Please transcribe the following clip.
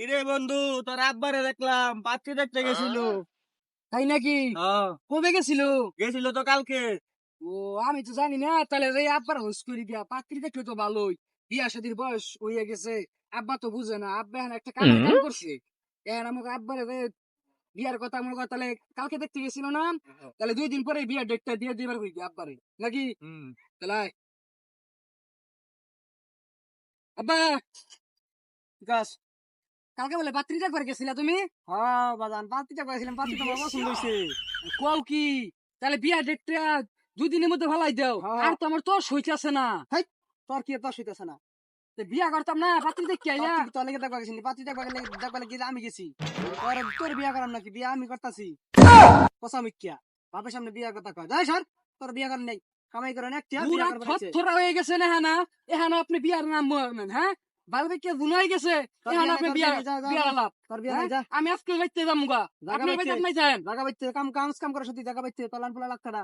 কিরে বন্ধু, তোর আব্বারে দেখলাম পাত্রী দেখতে গেছিল। তাই নাকি? হ্যাঁ, কবে গেছিল? গেছিল তো কালকে। ও, আমি তো জানি না। তাহলে এই আব্বার হোস করি দিয়া পাত্রী দেখলে তো ভালোই। বিয়া শাদির বয়স হইয়া গেছে। আব্বা তো বুঝে না, আব্বা এখন একটা কামের কাম করছে। এখন আমাকে আব্বারে বিয়ার কথা মনে কর, তাহলে কালকে দেখতে গেছিল না? তাহলে 2 দিন পরে বিয়ার ডেটটা দিয়ে দিবার হইবে আব্বারে নাকি? হুম। তাহলে আয়। আব্বা, গাছ। কালকে বলে পাত্রী দেখবার গেছিলা তুমি? হ্যাঁ বাজান, পাত্রীটা করেছিলাম, পাত্রী তোমার পছন্দ হয়েছে। কও কি? তাহলে বিয়ার ডেটটা 2 দিনের মধ্যে ভালাই দাও। হ্যাঁ। আর তো আমার তো সইতাছে না। হেই, তোর কি তোর হইতেছে না? তো বিয়া করতাম না, পাত্রী দেখতে আইলা। পাত্রী তোর লেগে দেখবা গেছিনি, পাত্রী দেখবা লেগে আমি গেছি। তোর তোর বিয়া করাম নাকি? বিয়া আমি করতাছি। কসা মিথ্যা, বাপের সামনে বিয়ার কথা কয় যাই সর। তোর বিয়া করেন নাই, কামাই করেন একটা বিয়া পুরা করবার আছে। থরথরা হয়ে গেছে না হ্যাঁ না? এখানে আপনি বিয়ার নাম বলেন, হ্যাঁ? বালবেকে বুনাই গেছে। তোর এখানে বিয়া নাই, আপনি তোর বিয়া বিয়ার নাই, যা যা বিয়ার যা। আলাপ, তোর বিয়া হ্যাঁ? নাই, যা। আমি আজকে বাইতে যামুগা। জাগা আপনি বাইতে, বাইতে নাই যান। জাগা বাইতে কাম কাজ কাম করে সত্যি জাগা বাইতে তোলান পোলা লাগতাটা।